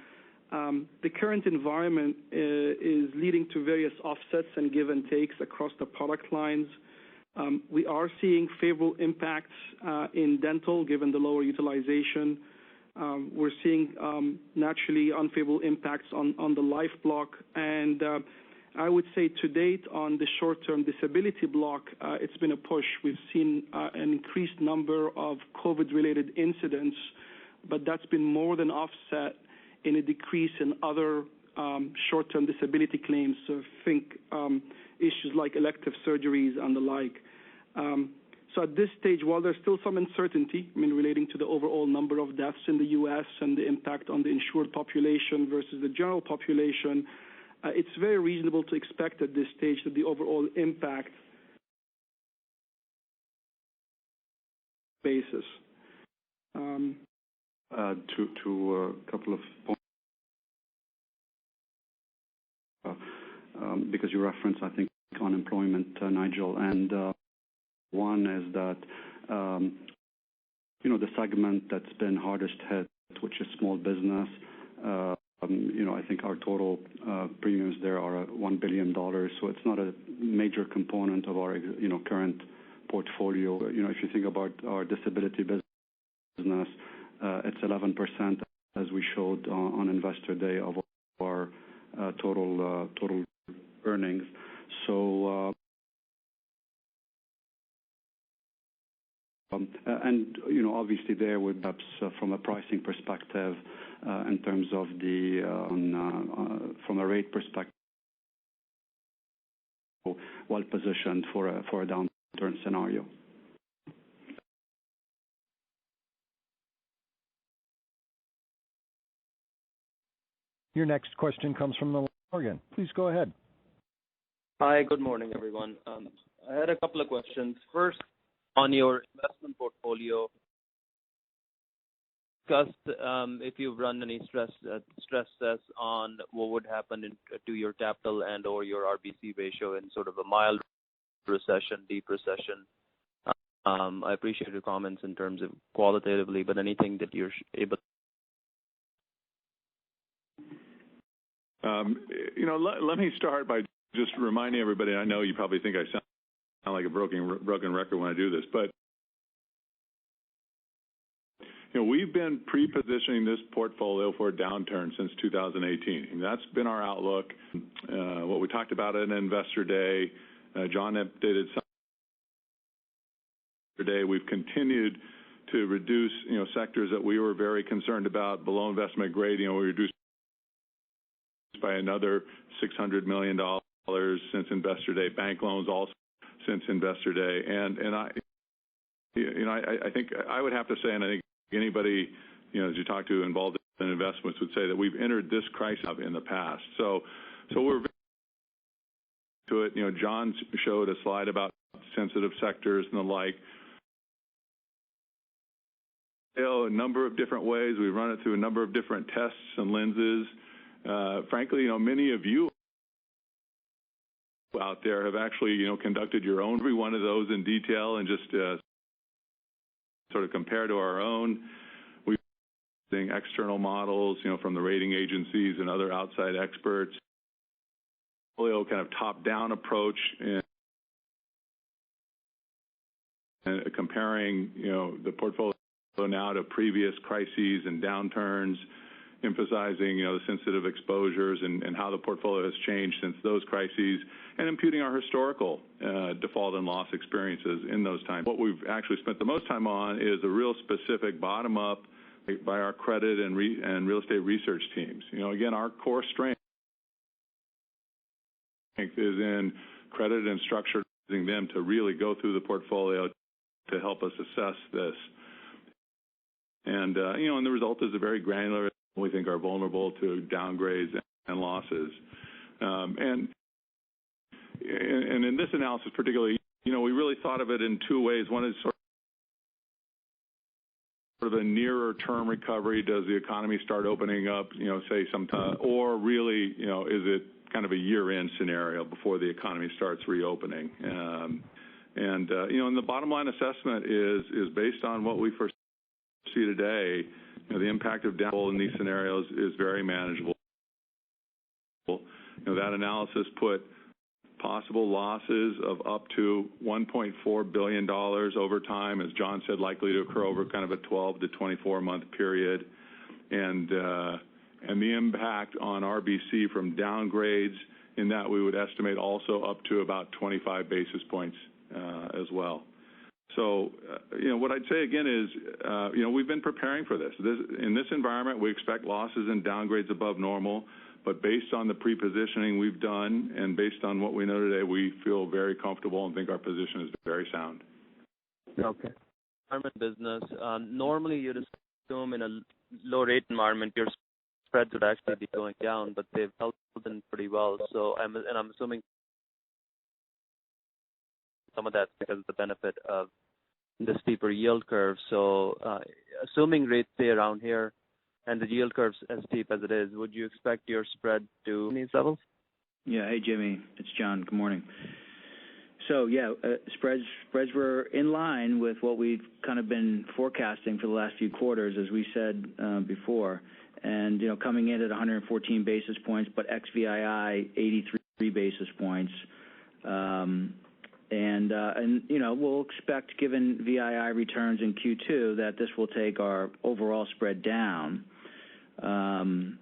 B: the current environment is leading to various offsets and give and takes across the product lines. We are seeing favorable impacts in dental given the lower utilization. We're seeing naturally unfavorable impacts on the life block. And I would say to date on the short-term disability block, it's been a push. We've seen an increased number of COVID-related incidents, but that's been more than offset in a decrease in other short-term disability claims. So think issues like elective surgeries and the like. So at this stage, while there's still some uncertainty, relating to the overall number of deaths in the U.S. and the impact on the insured population versus the general population, it's very reasonable to expect at this stage that the overall impact basis.
C: To a couple of points, because you referenced, I think, unemployment, Nigel, and one is that, the segment that's been hardest hit, which is small business, I think our total premiums there are $1 billion, so it's not a major component of our, current portfolio. If you think about our disability business, it's 11%, as we showed on Investor Day, of our total earnings. So, and obviously there would perhaps from a pricing perspective, in terms of the from a rate perspective, well positioned for a downturn scenario.
A: Your next question comes from the Morgan. Please go ahead.
I: Hi, good morning, everyone. I had a couple of questions. First, on your investment portfolio, discussed if you've run any stress tests on what would happen to your capital and or your RBC ratio in sort of a mild recession, deep recession. I appreciate your comments in terms of qualitatively, but anything that you're able.
G: Let me start by just reminding everybody. I know you probably think I sound like a broken record when I do this, but we've been pre-positioning this portfolio for a downturn since 2018. And that's been our outlook. What we talked about at Investor Day, John updated some today. We've continued to reduce, sectors that we were very concerned about below investment grade. We reduced by another $600 million since Investor Day. Bank loans also since Investor Day, and I think I would have to say, and I think anybody, as you talk to involved in investments would say that we've entered this crisis in the past. So we're to it. John showed a slide about sensitive sectors and the like. A number of different ways. We run it through a number of different tests and lenses. Frankly, many of you out there have actually, conducted your own every one of those in detail and just sort of compare to our own. We're using external models, from the rating agencies and other outside experts. Kind of top-down approach and comparing, the portfolio now to previous crises and downturns, emphasizing, the sensitive exposures and how the portfolio has changed since those crises, and imputing our historical default and loss experiences in those times. What we've actually spent the most time on is a real specific bottom-up by our credit and real estate research teams. Again, our core strength is in credit and structure, using them to really go through the portfolio to help us assess this. And, and the result is a very granular, we think are vulnerable to downgrades and losses. And in this analysis particularly, we really thought of it in two ways. One is sort of a nearer term recovery. Does the economy start opening up, say sometime, or really, is it kind of a year-end scenario before the economy starts reopening? And the bottom line assessment is based on what we foresee today. The impact of downfall in these scenarios is very manageable. That analysis put possible losses of up to $1.4 billion over time, as John said, likely to occur over kind of a 12 to 24-month period. And the impact on RBC from downgrades, in that we would estimate also up to about 25 basis points as well. So, what I'd say again is, we've been preparing for this. In this environment, we expect losses and downgrades above normal, but based on the pre-positioning we've done and based on what we know today, we feel very comfortable and think our position is very sound.
I: Okay. Business. Normally, you'd assume in a low-rate environment, your spreads would actually be going down, but they've held in pretty well. So, I'm assuming some of that's because of the benefit of the steeper yield curve. So, assuming rates stay around here and the yield curve's as steep as it is, would you expect your spread to these levels?
D: Yeah. Hey, Jimmy. It's John. Good morning. So, spreads were in line with what we've kind of been forecasting for the last few quarters, as we said before. And, coming in at 114 basis points, but ex-VII, 83 basis points. And we'll expect, given VII returns in Q2, that this will take our overall spread down, in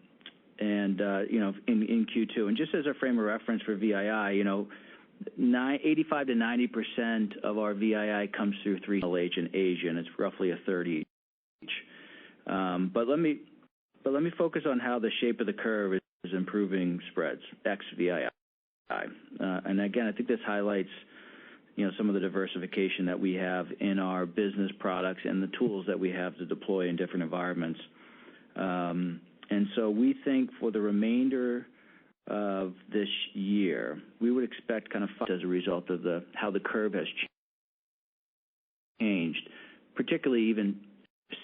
D: Q2. And just as a frame of reference for VII, 85 to 90% of our VII comes through 3H and Asia, and it's roughly a third each. But let me focus on how the shape of the curve is improving spreads, ex-VII. And again, I think this highlights some of the diversification that we have in our business products and the tools that we have to deploy in different environments. And so we think for the remainder of this year, we would expect kind of as a result of how the curve has changed, particularly even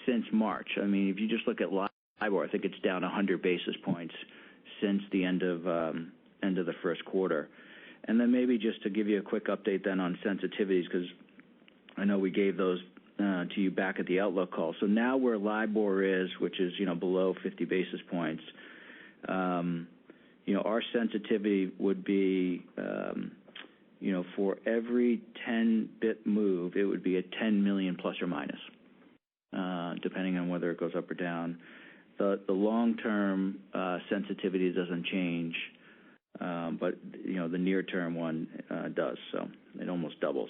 D: since March. I mean, if you just look at LIBOR, I think it's down 100 basis points since the end of the first quarter. And then maybe just to give you a quick update then on sensitivities, because I know we gave those to you back at the Outlook call. So now where LIBOR is, which is, below 50 basis points, our sensitivity would be, for every 10 bip move, it would be a $10 million plus or minus. depending on whether it goes up or down. The long-term sensitivity doesn't change, but the near-term one does, so it almost doubles.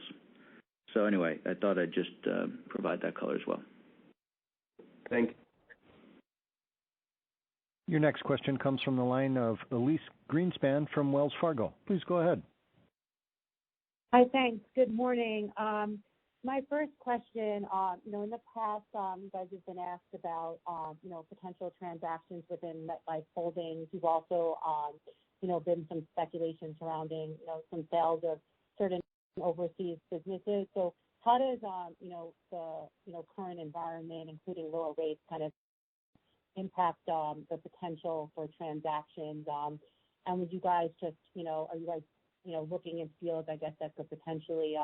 D: So anyway, I thought I'd just provide that color as well.
J: Thank you.
A: Your next question comes from the line of Elyse Greenspan from Wells Fargo. Please go ahead.
K: Hi, thanks. Good morning. My first question, in the past, you guys have been asked about, potential transactions within MetLife Holdings. You've also, been some speculation surrounding, some sales of certain overseas businesses. So how does, the current environment, including lower rates, kind of impact the potential for transactions? And would you guys just, are you guys, looking in fields, I guess, that could potentially,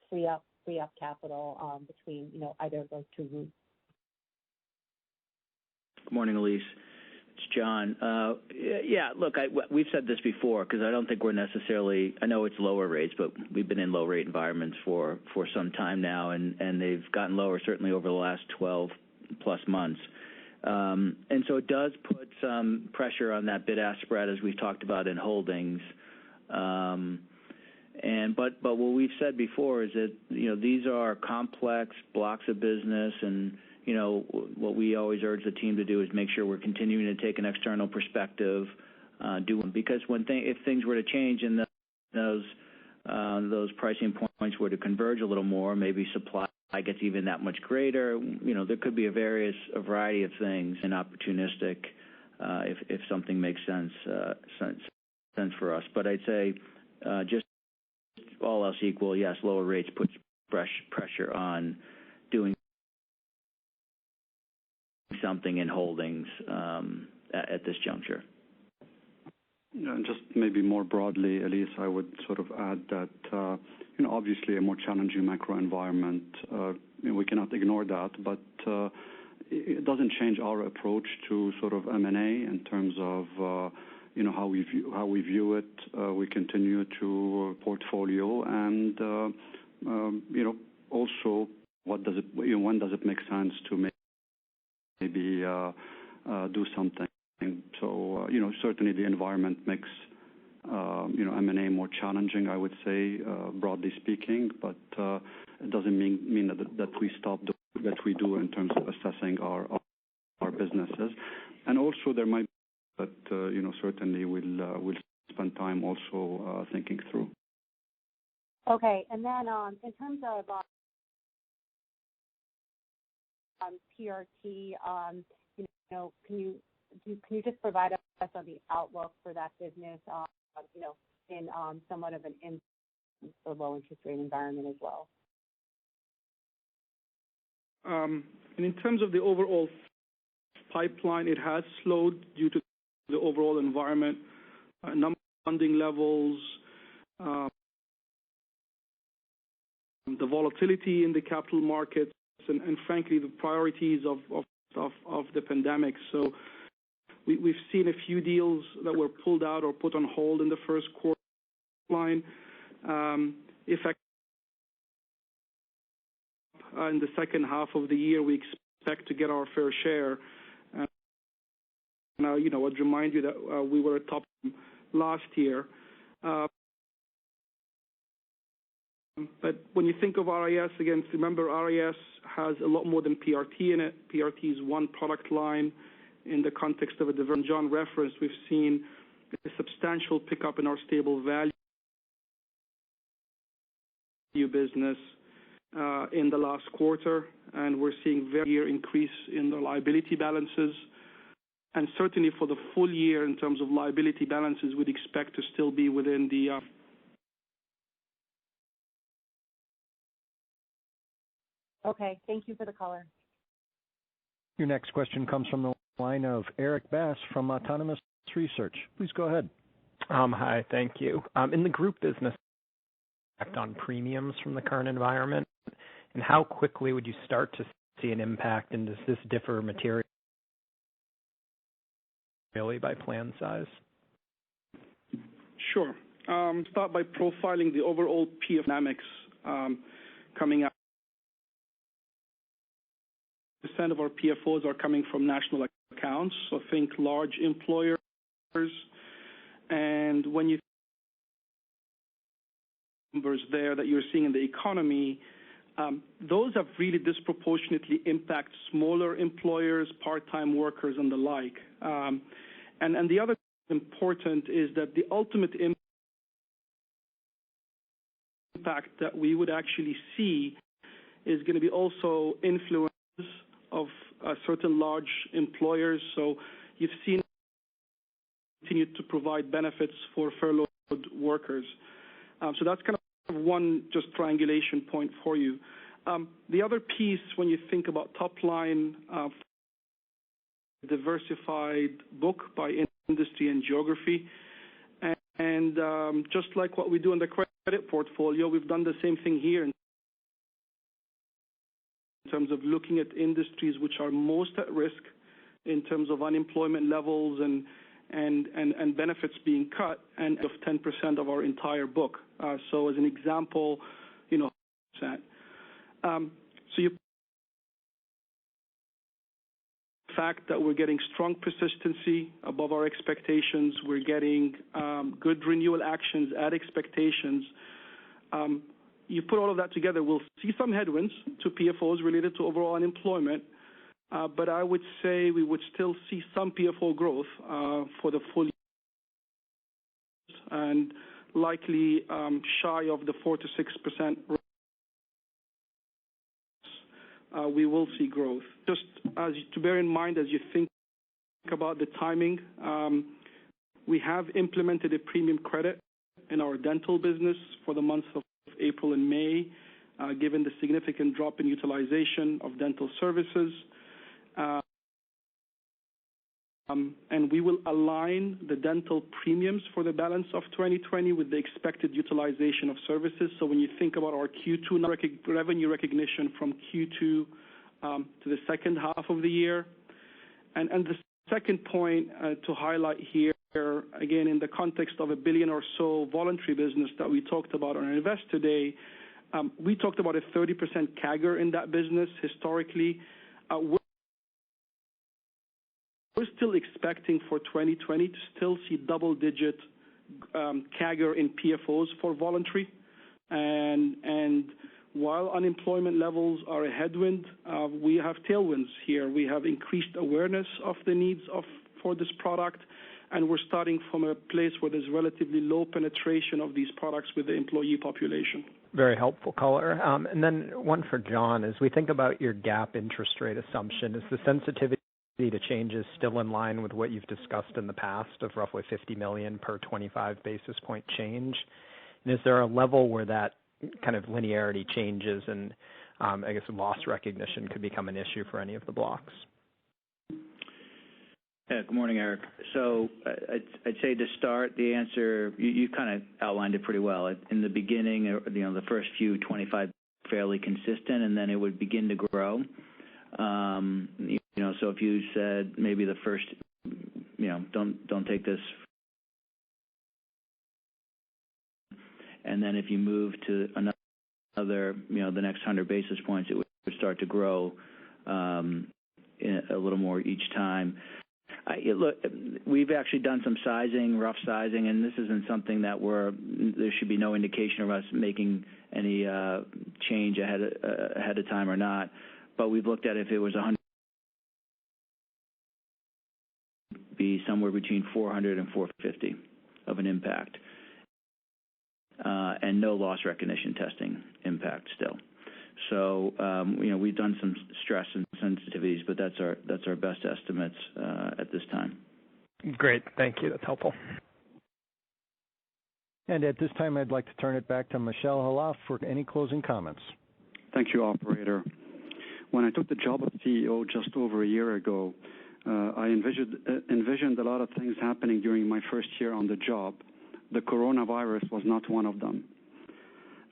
K: free up capital between, either of those two routes?
D: Good morning, Elyse. It's John. Look, we've said this before because I don't think we're necessarily, I know it's lower rates, but we've been in low rate environments for some time now, and they've gotten lower certainly over the last 12 plus months. And so it does put some pressure on that bid-ask spread, as we've talked about in holdings. But what we've said before is that these are complex blocks of business, and what we always urge the team to do is make sure we're continuing to take an external perspective, because if things were to change and those pricing points were to converge a little more, maybe supply gets even that much greater. There could be a variety of things, and opportunistic if something makes sense for us. But I'd say just all else equal, yes, lower rates puts pressure on doing something in holdings at this juncture.
C: And just maybe more broadly, Elise, I would sort of add that obviously a more challenging macro environment. We cannot ignore that, but it doesn't change our approach to sort of M&A in terms of how we view it. We continue to portfolio, and also when does it make sense to maybe do something. So certainly the environment makes M&A more challenging, I would say, broadly speaking, but it doesn't mean that we stop that we do in terms of assessing our businesses. And also there might be that certainly we'll spend time also thinking through.
K: Okay, and then in terms of PRT, can you just provide us on the outlook for that business, in somewhat of an low interest rate environment as well?
B: And in terms of the overall pipeline, it has slowed due to the overall environment, number of funding levels, the volatility in the capital markets, and frankly the priorities of the pandemic. So we've seen a few deals that were pulled out or put on hold in the first quarter line. In the second half of the year, we expect to get our fair share. Now, I'd remind you that we were at top last year. But when you think of RIS, again, remember RIS has a lot more than PRT in it. PRT is one product line in the context of a divergent. John referenced, we've seen a substantial pickup in our stable value business in the last quarter, and we're seeing very increase in the liability balances. And certainly for the full year, in terms of liability balances, we'd expect to still be within the
K: Okay, thank you for the color.
A: Your next question comes from the line of Erik Bass from Autonomous Research. Please go ahead.
L: Hi, thank you. In the group business, on premiums from the current environment, and how quickly would you start to see an impact, and does this differ materially by plan size?
B: Sure. Start by profiling the overall PF dynamics coming out
M: of our PFOs are coming from national accounts, so think large employers. And when you numbers there that you're seeing in the economy, those have really disproportionately impact smaller employers, part-time workers, and the like. And the other important is that the ultimate impact that we would actually see is going to be also influence of certain large employers. So you've seen continue to provide benefits for furloughed workers. So that's kind of one just triangulation point for you. The other piece, when you think about top line, diversified book by industry and geography, and just like what we do in the credit portfolio, we've done the same thing here in terms of looking at industries which are most at risk in terms of unemployment levels and benefits being cut, and of 10% of our entire book. So as an example, so you fact that we're getting strong persistency above our expectations, we're getting good renewal actions at expectations. You put all of that together, we'll see some headwinds to PFOs related to overall unemployment, but I would say we would still see some PFO growth for the full year, and likely shy of the 4 to 6%. We will see growth. Just as to bear in mind as you think about the timing, we have implemented a premium credit in our dental business for the months of April and May, given the significant drop in utilization of dental services. And we will align the dental premiums for the balance of 2020 with the expected utilization of services. So when you think about our Q2 revenue recognition from Q2 to the second half of the year. And the second point to highlight here, again, in the context of $1 billion or so voluntary business that we talked about on our Investor Day, we talked about a 30% CAGR in that business historically. We're still expecting for 2020 to still see double-digit CAGR in PFOs for voluntary. And while unemployment levels are a headwind, we have tailwinds here. We have increased awareness of the needs for this product, and we're starting from a place where there's relatively low penetration of these products with the employee population.
L: Very helpful color. And then one for John. As we think about your GAAP interest rate assumption, is the sensitivity to changes still in line with what you've discussed in the past of roughly $50 million per 25 basis point change? And is there a level where that kind of linearity changes and I guess loss recognition could become an issue for any of the blocks?
D: Yeah, good morning, Eric. So I'd say to start, the answer, you kind of outlined it pretty well. In the beginning, the first few 25 fairly consistent, and then it would begin to grow. So if you said maybe the first, don't take this, and then if you move to another, the next 100 basis points, it would start to grow a little more each time. Look, we've actually done some sizing, rough sizing, and this isn't something that there should be no indication of us making any change ahead of time or not. But we've looked at if it was 100, be somewhere between 400 and 450 of an impact, and no loss recognition testing impact still. So we've done some stress and sensitivities, but that's our best estimates at this time.
L: Great, thank you. That's helpful.
A: And at this time, I'd like to turn it back to Michel Khalaf for any closing comments.
C: Thank you, operator. When I took the job of CEO just over a year ago, I envisioned a lot of things happening during my first year on the job. The coronavirus was not one of them.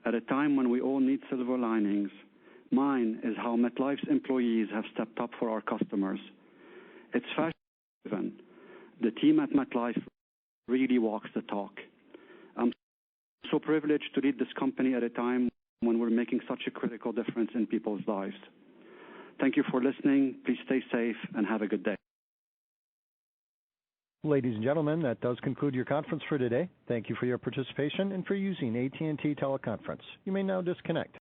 C: At a time when we all need silver linings, mine is how MetLife's employees have stepped up for our customers. It's fashion-driven. The team at MetLife really walks the talk. I'm so privileged to lead this company at a time when we're making such a critical difference in people's lives. Thank you for listening. Please stay safe and have a good day.
A: Ladies and gentlemen, that does conclude your conference for today. Thank you for your participation and for using AT&T Teleconference. You may now disconnect.